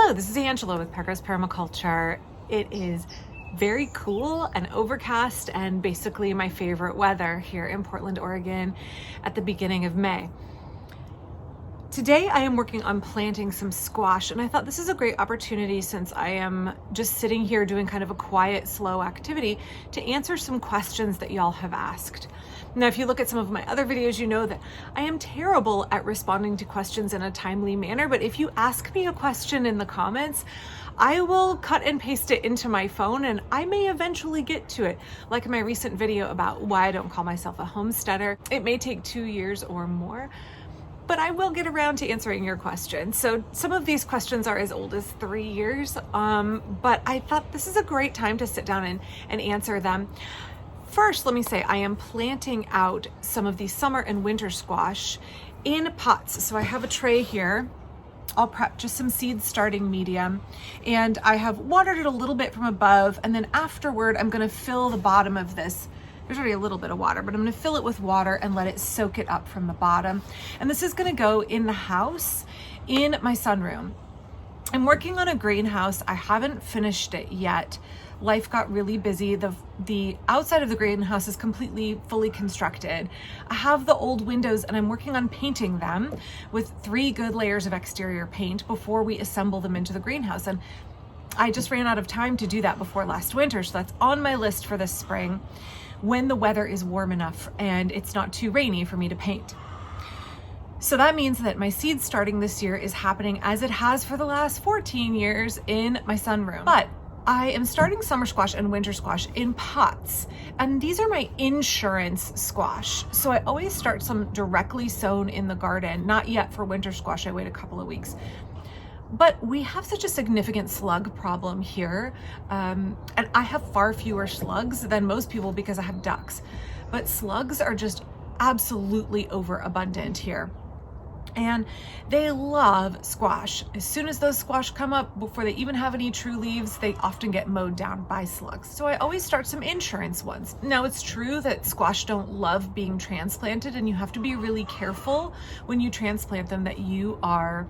Hello, this is Angela with Parker's Permaculture. It is very cool and overcast and basically my favorite weather here in Portland, Oregon at the beginning of May. Today I am working on planting some squash, and I thought this is a great opportunity, since I am just sitting here doing kind of a quiet, slow activity, to answer some questions that y'all have asked. Now, if you look at some of my other videos, you know that I am terrible at responding to questions in a timely manner, but if you ask me a question in the comments, I will cut and paste it into my phone and I may eventually get to it. Like in my recent video about why I don't call myself a homesteader. It may take 2 years or more, but I will get around to answering your questions. So some of these questions are as old as 3 years, but I thought this is a great time to sit down and answer them. First, let me say I am planting out some of the summer and winter squash in pots. So I have a tray here. I'll prep just some seed starting medium, and I have watered it a little bit from above, and then afterward I'm going to fill the bottom of this. There's already a little bit of water, but I'm going to fill it with water and let it soak it up from the bottom. And this is going to go in the house in my sunroom. I'm working on a greenhouse. I haven't finished it yet. Life got really busy. The outside of the greenhouse is completely fully constructed. I have the old windows and I'm working on painting them with 3 good layers of exterior paint before we assemble them into the greenhouse. And I just ran out of time to do that before last winter. So that's on my list for this spring, when the weather is warm enough and it's not too rainy for me to paint. So that means that my seed starting this year is happening as it has for the last 14 years in my sunroom. But I am starting summer squash and winter squash in pots, and these are my insurance squash. So I always start some directly sown in the garden. Not yet for winter squash, I wait a couple of weeks. But we have such a significant slug problem here, and I have far fewer slugs than most people because I have ducks. But slugs are just absolutely overabundant here. And they love squash. As soon as those squash come up, before they even have any true leaves, they often get mowed down by slugs. So I always start some insurance ones. Now, it's true that squash don't love being transplanted, and you have to be really careful when you transplant them, that you are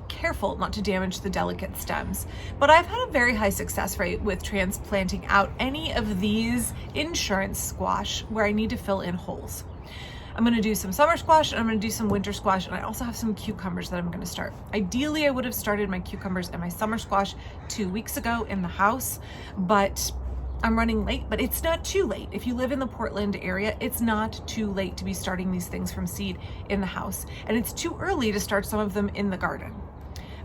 careful not to damage the delicate stems. But I've had a very high success rate with transplanting out any of these insurance squash where I need to fill in holes. I'm going to do some summer squash and I'm going to do some winter squash, and I also have some cucumbers that I'm going to start. Ideally, I would have started my cucumbers and my summer squash 2 weeks ago in the house, but I'm running late. But it's not too late. If you live in the Portland area, it's not too late to be starting these things from seed in the house, and it's too early to start some of them in the garden.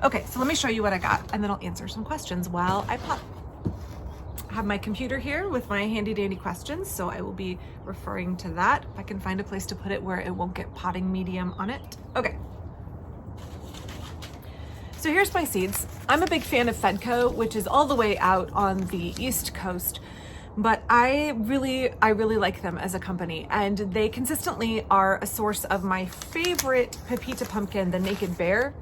Okay, so let me show you what I got, and then I'll answer some questions while I pot. I have my computer here with my handy dandy questions, so I will be referring to that if I can find a place to put it where it won't get potting medium on it. Okay. So here's my seeds. I'm a big fan of Fedco, which is all the way out on the East Coast, but I really like them as a company, and they consistently are a source of my favorite Pepita pumpkin, the Naked Bear.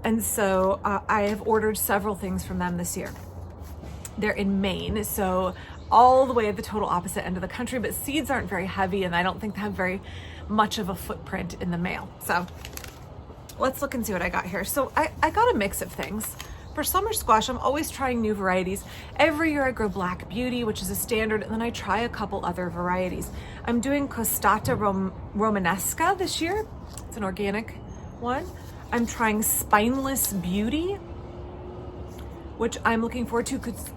And so I have ordered several things from them this year. They're in Maine, so all the way at the total opposite end of the country, but seeds aren't very heavy, and I don't think they have very much of a footprint in the mail. So let's look and see what I got here. So I got a mix of things. For summer squash, I'm always trying new varieties. Every year I grow Black Beauty, which is a standard, and then I try a couple other varieties. I'm doing Costata Romanesca this year. It's an organic one. I'm trying Spineless Beauty, which I'm looking forward to, because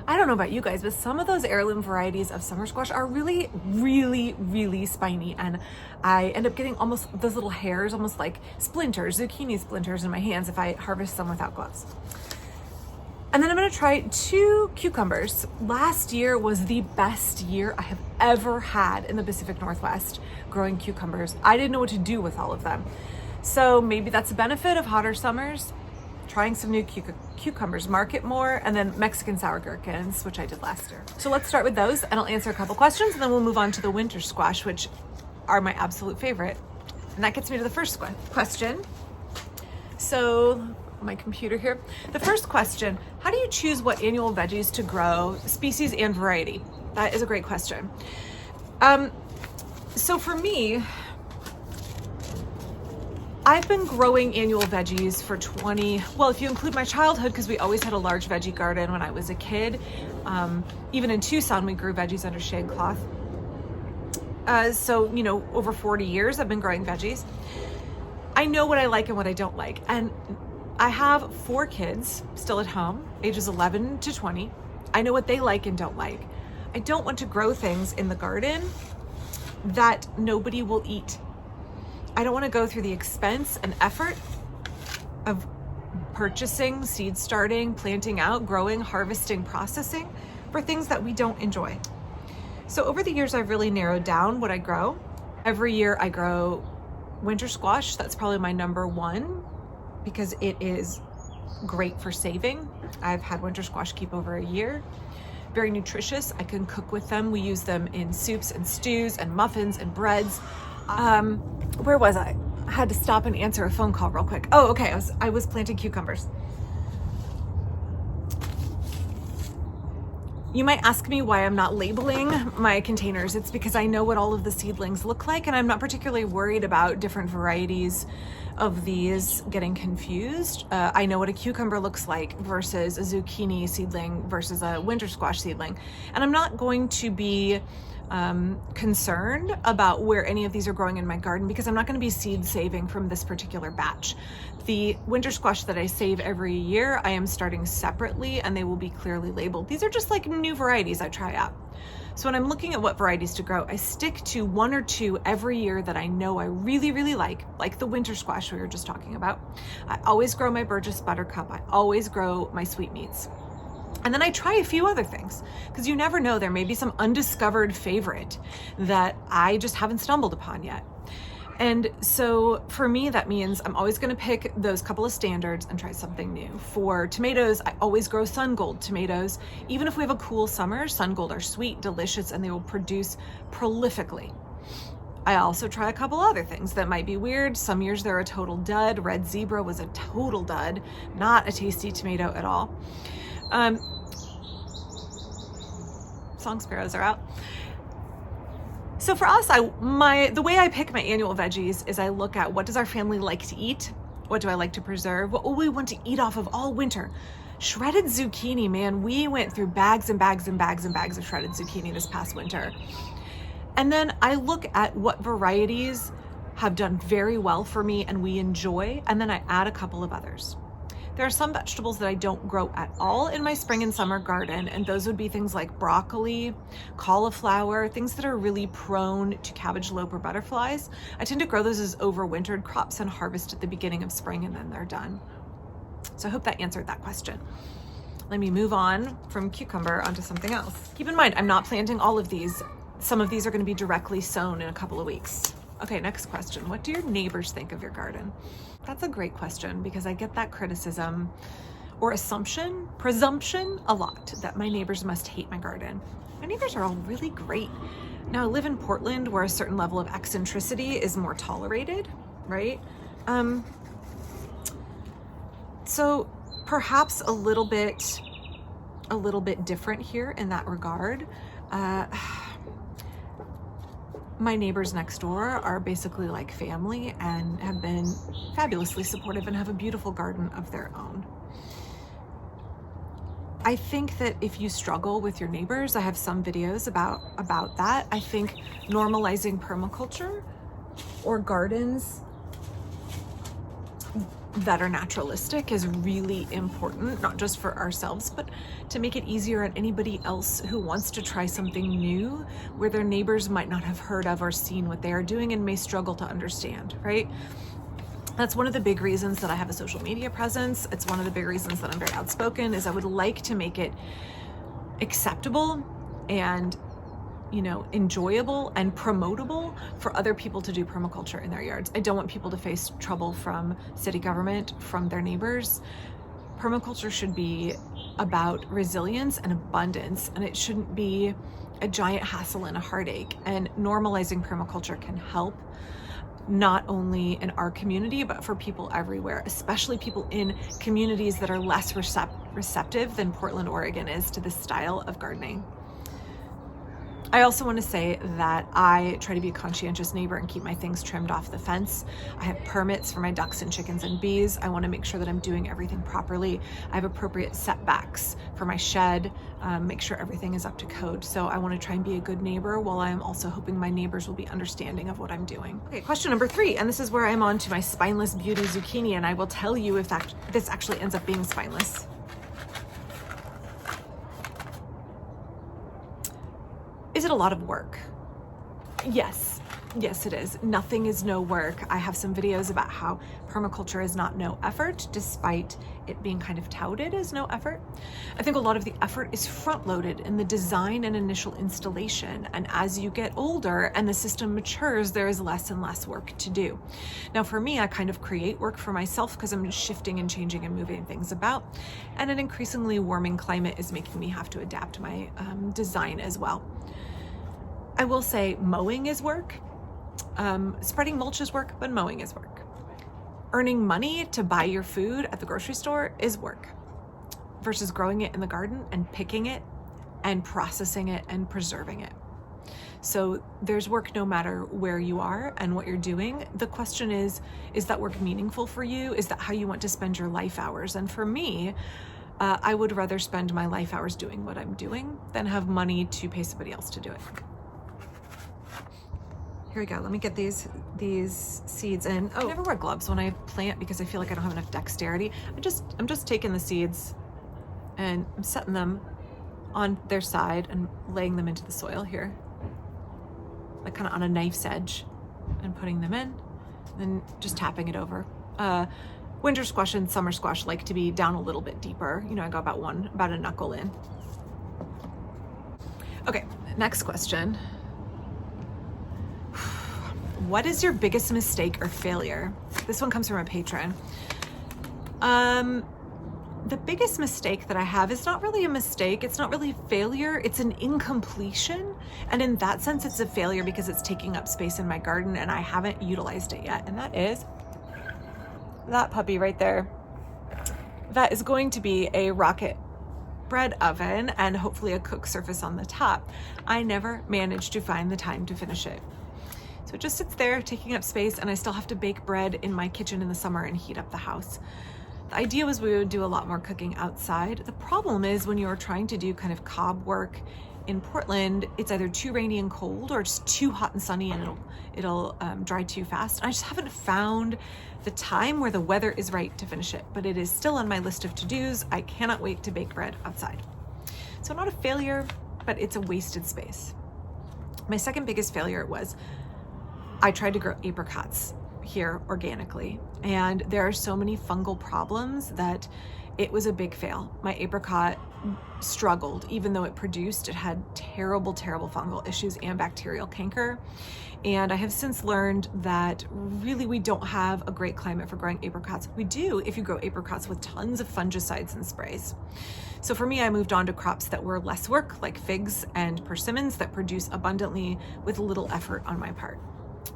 I don't know about you guys, but some of those heirloom varieties of summer squash are really spiny, and I end up getting almost those little hairs, almost like splinters, zucchini splinters in my hands if I harvest them without gloves. And then I'm gonna try 2 cucumbers. Last year was the best year I have ever had in the Pacific Northwest growing cucumbers. I didn't know what to do with all of them. So maybe that's a benefit of hotter summers. Trying some new cucumbers, Marketmore, and then Mexican sour gherkins, which I did last year. So let's start with those, and I'll answer a couple questions, and then we'll move on to the winter squash, which are my absolute favorite. And that gets me to the first question. So my computer here. The first question, how do you choose what annual veggies to grow, species and variety? That is a great question. So for me, I've been growing annual veggies for well, if you include my childhood, because we always had a large veggie garden when I was a kid. Even in Tucson, we grew veggies under shade cloth. So, over 40 years I've been growing veggies. I know what I like and what I don't like. And I have 4 kids still at home, ages 11 to 20. I know what they like and don't like. I don't want to grow things in the garden that nobody will eat. I don't want to go through the expense and effort of purchasing, seed starting, planting out, growing, harvesting, processing for things that we don't enjoy. So over the years, I've really narrowed down what I grow. Every year I grow winter squash. That's probably my number one because it is great for saving. I've had winter squash keep over a year. Very nutritious. I can cook with them. We use them in soups and stews and muffins and breads. Where was I? I had to stop and answer a phone call real quick. Oh, okay. I was planting cucumbers. You might ask me why I'm not labeling my containers. It's because I know what all of the seedlings look like, and I'm not particularly worried about different varieties of these getting confused. I know what a cucumber looks like versus a zucchini seedling versus a winter squash seedling. And I'm not going to be concerned about where any of these are growing in my garden because I'm not going to be seed saving from this particular batch. The winter squash that I save every year, I am starting separately and they will be clearly labeled. These are just like new varieties I try out. So when I'm looking at what varieties to grow, I stick to 1 or 2 every year that I know I really, really like the winter squash we were just talking about. I always grow my Burgess Buttercup. I always grow my sweetmeats. And then I try a few other things because you never know, there may be some undiscovered favorite that I just haven't stumbled upon yet. And so for me, that means I'm always going to pick those couple of standards and try something new. For tomatoes, I always grow Sun Gold tomatoes. Even if we have a cool summer, Sun Gold are sweet, delicious, and they will produce prolifically. I also try a couple other things that might be weird. Some years they're a total dud. Red Zebra was a total dud, not a tasty tomato at all. Song sparrows are out. So for us, the way I pick my annual veggies is I look at what does our family like to eat? What do I like to preserve? What will we want to eat off of all winter? Shredded zucchini, man, we went through bags and bags and bags and bags of shredded zucchini this past winter. And then I look at what varieties have done very well for me and we enjoy, and then I add a couple of others. There are some vegetables that I don't grow at all in my spring and summer garden, and those would be things like broccoli, cauliflower, things that are really prone to cabbage lope or butterflies. I tend to grow those as overwintered crops and harvest at the beginning of spring and then they're done. So I hope that answered that question. Let me move on from cucumber onto something else. Keep in mind, I'm not planting all of these. Some of these are going to be directly sown in a couple of weeks. Okay, next question. What do your neighbors think of your garden? That's a great question because I get that criticism or presumption a lot that my neighbors must hate my garden. My neighbors are all really great. Now I live in Portland where a certain level of eccentricity is more tolerated, right? So perhaps a little bit different here in that regard. My neighbors next door are basically like family and have been fabulously supportive and have a beautiful garden of their own. I think that if you struggle with your neighbors, I have some videos about that. I think normalizing permaculture or gardens that are naturalistic is really important, not just for ourselves, but to make it easier on anybody else who wants to try something new where their neighbors might not have heard of or seen what they are doing and may struggle to understand, right? That's one of the big reasons that I have a social media presence. It's one of the big reasons that I'm very outspoken is I would like to make it acceptable and enjoyable and promotable for other people to do permaculture in their yards. I don't want people to face trouble from city government, from their neighbors. Permaculture should be about resilience and abundance, and it shouldn't be a giant hassle and a heartache. And normalizing permaculture can help not only in our community, but for people everywhere, especially people in communities that are less receptive than Portland, Oregon is to this style of gardening. I also want to say that I try to be a conscientious neighbor and keep my things trimmed off the fence. I have permits for my ducks and chickens and bees. I want to make sure that I'm doing everything properly. I have appropriate setbacks for my shed, make sure everything is up to code. So I want to try and be a good neighbor while I'm also hoping my neighbors will be understanding of what I'm doing. Okay, question number 3, and this is where I'm on to my Spineless Beauty zucchini, and I will tell you if this actually ends up being spineless. Is it a lot of work? Yes, it is. Nothing is no work. I have some videos about how permaculture is not no effort, despite it being kind of touted as no effort. I think a lot of the effort is front-loaded in the design and initial installation. And as you get older and the system matures, there is less and less work to do. Now, for me, I kind of create work for myself because I'm shifting and changing and moving things about. And an increasingly warming climate is making me have to adapt my design as well. I will say mowing is work. Spreading mulch is work, but mowing is work. Earning money to buy your food at the grocery store is work versus growing it in the garden and picking it and processing it and preserving it. So there's work no matter where you are and what you're doing. The question is that work meaningful for you? Is that how you want to spend your life hours? And for me, I would rather spend my life hours doing what I'm doing than have money to pay somebody else to do it. Here we go. Let me get these seeds in. Oh, I never wear gloves when I plant because I feel like I don't have enough dexterity. I'm just taking the seeds and I'm setting them on their side and laying them into the soil here, like kind of on a knife's edge, and putting them in, and then just tapping it over. Winter squash and summer squash like to be down a little bit deeper. You know, I go about a knuckle in. Okay, next question. What is your biggest mistake or failure? This one comes from a patron. The biggest mistake that I have is not really a mistake. It's not really failure. It's an incompletion. And in that sense, it's a failure because it's taking up space in my garden and I haven't utilized it yet. And that is that puppy right there. That is going to be a rocket bread oven and hopefully a cook surface on the top. I never managed to find the time to finish it. So it just sits there taking up space, and I still have to bake bread in my kitchen in the summer and heat up the house. The idea was we would do a lot more cooking outside. The problem is when you're trying to do kind of cob work in Portland, it's either too rainy and cold or it's too hot and sunny and it'll dry too fast. And I just haven't found the time where the weather is right to finish it, but it is still on my list of to-dos. I cannot wait to bake bread outside. So not a failure, but it's a wasted space. My second biggest failure was I tried to grow apricots here organically, and there are so many fungal problems that it was a big fail. My apricot struggled, even though it produced, it had terrible, terrible fungal issues and bacterial canker. And I have since learned that really we don't have a great climate for growing apricots. We do if you grow apricots with tons of fungicides and sprays. So for me, I moved on to crops that were less work, like figs and persimmons that produce abundantly with little effort on my part.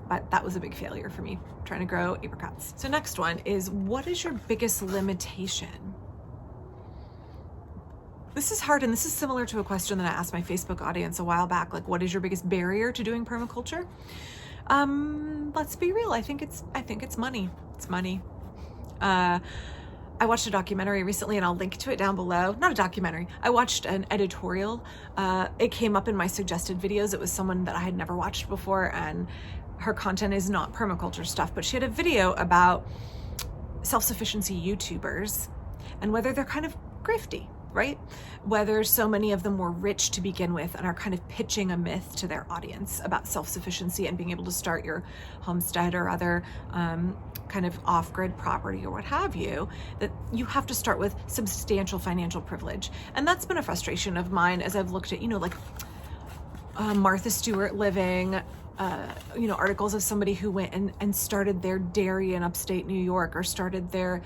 But that was a big failure for me, trying to grow apricots. So next one is, what is your biggest limitation? This is hard, and this is similar to a question that I asked my Facebook audience a while back, like, what is your biggest barrier to doing permaculture? Let's be real. I think it's money. It's money. I watched a documentary recently, and I'll link to it down below. Not a documentary. I watched an editorial. It came up in my suggested videos. It was someone that I had never watched before, and her content is not permaculture stuff, but she had a video about self-sufficiency YouTubers and whether they're kind of grifty, right? Whether so many of them were rich to begin with and are kind of pitching a myth to their audience about self-sufficiency and being able to start your homestead or other kind of off-grid property or what have you, that you have to start with substantial financial privilege. And that's been a frustration of mine as I've looked at, like Martha Stewart living, articles of somebody who went and started their dairy in upstate New York or started their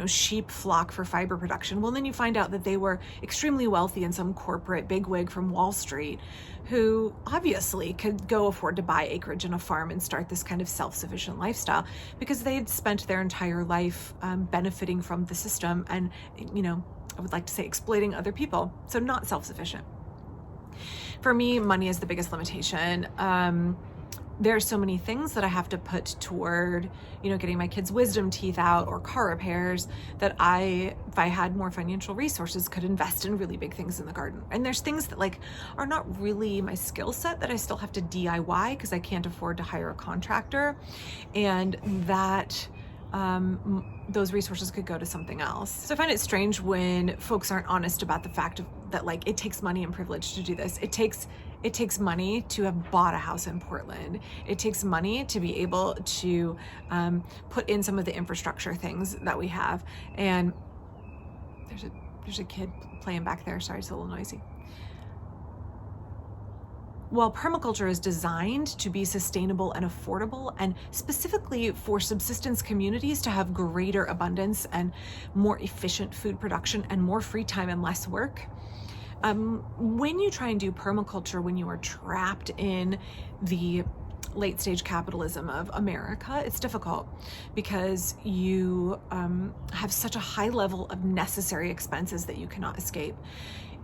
sheep flock for fiber production. Well, then you find out that they were extremely wealthy and some corporate bigwig from Wall Street who obviously could go afford to buy acreage and a farm and start this kind of self-sufficient lifestyle because they had spent their entire life benefiting from the system and, I would like to say exploiting other people. So not self-sufficient. For me, money is the biggest limitation. There are so many things that I have to put toward, getting my kids' wisdom teeth out or car repairs that if I had more financial resources, could invest in really big things in the garden. And there's things that are not really my skill set that I still have to DIY because I can't afford to hire a contractor. And that those resources could go to something else. So I find it strange when folks aren't honest about the fact that it takes money and privilege to do this. It takes money to have bought a house in Portland. It takes money to be able to put in some of the infrastructure things that we have. And there's a kid playing back there. Sorry, it's a little noisy. While permaculture is designed to be sustainable and affordable, and specifically for subsistence communities to have greater abundance and more efficient food production and more free time and less work, when you try and do permaculture, when you are trapped in the late stage capitalism of America, it's difficult because you have such a high level of necessary expenses that you cannot escape.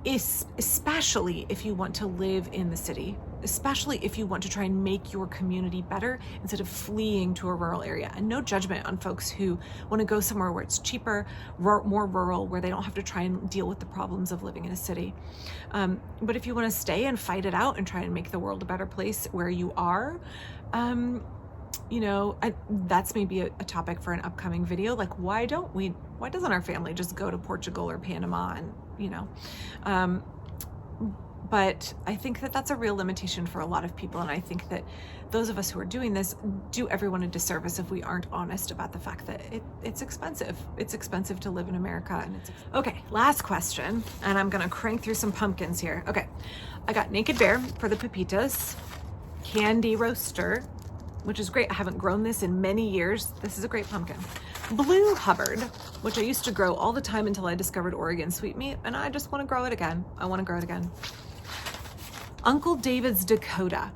Especially if you want to live in the city, especially if you want to try and make your community better instead of fleeing to a rural area. And no judgment on folks who want to go somewhere where it's cheaper, more rural, where they don't have to try and deal with the problems of living in a city. But if you want to stay and fight it out and try and make the world a better place where you are, that's maybe a topic for an upcoming video. Why doesn't our family just go to Portugal or Panama and, but I think that that's a real limitation for a lot of people. And I think that those of us who are doing this do everyone a disservice if we aren't honest about the fact that it's expensive. It's expensive to live in America. Okay, last question. And I'm going to crank through some pumpkins here. Okay. I got Naked Bear for the pepitas, Candy Roaster, which is great. I haven't grown this in many years. This is a great pumpkin. Blue Hubbard, which I used to grow all the time until I discovered Oregon sweet meat, and I just want to grow it again. Uncle David's Dakota.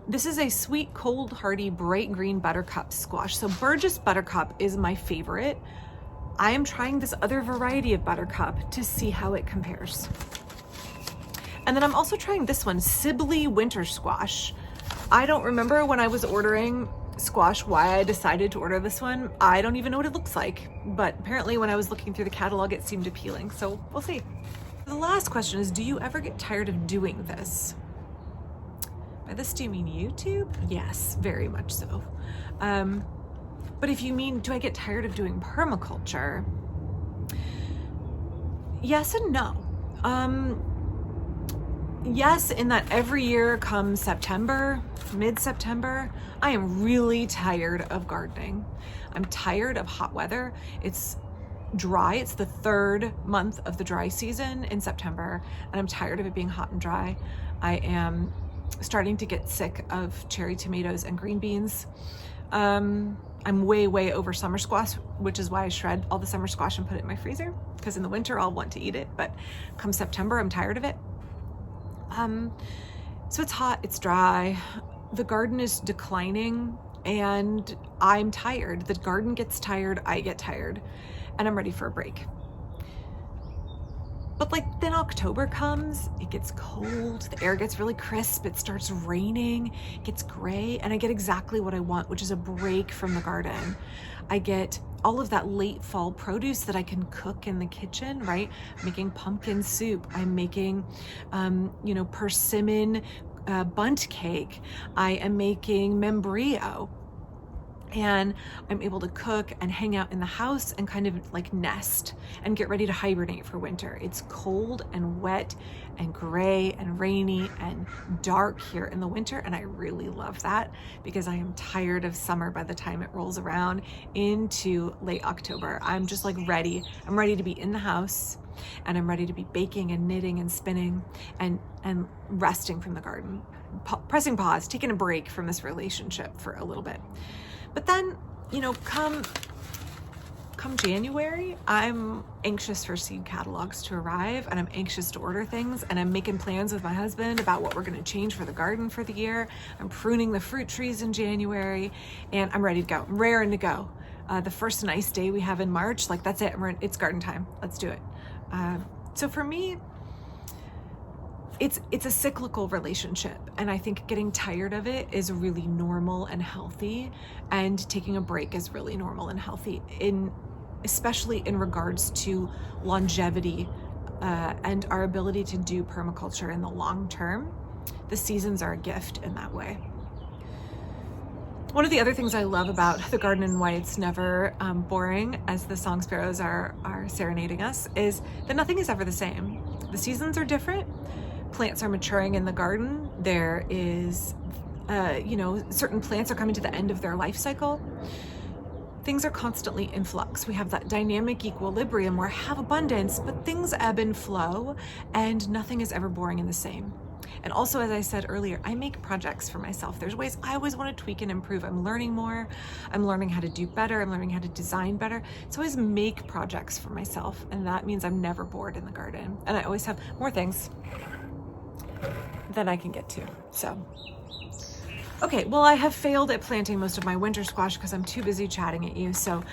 This is a sweet, cold, hardy, bright green buttercup squash. So Burgess Buttercup is my favorite. I am trying this other variety of buttercup to see how it compares. And then I'm also trying this one, Sibley Winter Squash. I don't remember when I was ordering squash why I decided to order this one. I don't even know what it looks like, but apparently when I was looking through the catalog, it seemed appealing. So we'll see. The last question is, do you ever get tired of doing this? By this, do you mean YouTube? Yes, very much so. But if you mean, do I get tired of doing permaculture? Yes and no. Yes, in that every year come September, mid-September, I am really tired of gardening. I'm tired of hot weather. It's dry. It's the third month of the dry season in September, and I'm tired of it being hot and dry. I am starting to get sick of cherry tomatoes and green beans. I'm way over summer squash, which is why I shred all the summer squash and put it in my freezer, because in the winter I'll want to eat it, but come September, I'm tired of it. So it's hot, it's dry, the garden is declining, and I'm tired. The garden gets tired, I get tired, and I'm ready for a break. But then October comes, it gets cold, the air gets really crisp, it starts raining, it gets gray, and I get exactly what I want, which is a break from the garden. I get all of that late fall produce that I can cook in the kitchen, right? I'm making pumpkin soup. I'm making, persimmon bundt cake. I am making membrillo. And I'm able to cook and hang out in the house and kind of nest and get ready to hibernate for winter. It's cold and wet and gray and rainy and dark here in the winter, and I really love that because I am tired of summer by the time it rolls around into late October. I'm just ready. I'm ready to be in the house, and I'm ready to be baking and knitting and spinning and resting from the garden, pressing pause, taking a break from this relationship for a little bit. But then, come January, I'm anxious for seed catalogs to arrive, and I'm anxious to order things, and I'm making plans with my husband about what we're going to change for the garden for the year. I'm pruning the fruit trees in January, and I'm ready to go. I'm raring to go. The first nice day we have in March, that's it. It's garden time. Let's do it. So for me, it's a cyclical relationship, and I think getting tired of it is really normal and healthy, and taking a break is really normal and healthy, especially in regards to longevity and our ability to do permaculture in the long term. The seasons are a gift in that way. One of the other things I love about the garden and why it's never boring, as the song sparrows are serenading us, is that nothing is ever the same. The seasons are different. Plants are maturing in the garden. There is, certain plants are coming to the end of their life cycle. Things are constantly in flux. We have that dynamic equilibrium where I have abundance, but things ebb and flow, and nothing is ever boring and the same. And also, as I said earlier, I make projects for myself. There's ways I always want to tweak and improve. I'm learning more. I'm learning how to do better. I'm learning how to design better. So I always make projects for myself, and that means I'm never bored in the garden. And I always have more things than I can get to. So, okay, well, I have failed at planting most of my winter squash because I'm too busy chatting at you. So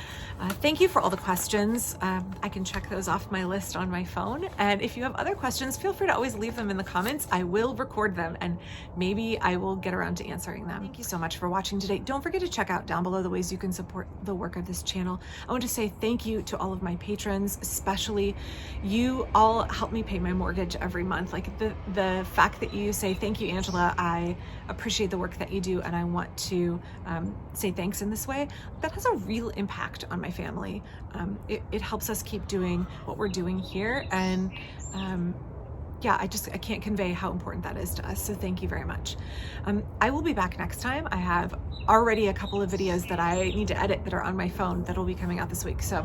thank you for all the questions. I can check those off my list on my phone. And if you have other questions, feel free to always leave them in the comments. I will record them, and maybe I will get around to answering them. Thank you so much for watching today. Don't forget to check out down below the ways you can support the work of this channel. I want to say thank you to all of my patrons, especially you all help me pay my mortgage every month. Like the fact that you say, thank you, Angela, I appreciate the work that you do, and I want to say thanks in this way, that has a real impact on my family. It helps us keep doing what we're doing here, and yeah, I can't convey how important that is to us. So thank you very much. I will be back next time. I have already a couple of videos that I need to edit that are on my phone that will be coming out this week. So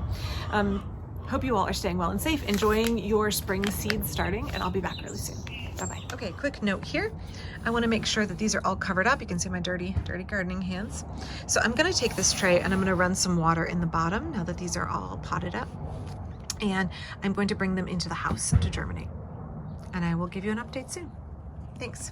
hope you all are staying well and safe, enjoying your spring seeds starting, and I'll be back really soon. Bye-bye. Okay, quick note here. I want to make sure that these are all covered up. You can see my dirty gardening hands. So I'm going to take this tray and I'm going to run some water in the bottom now that these are all potted up. And I'm going to bring them into the house to germinate. And I will give you an update soon. Thanks.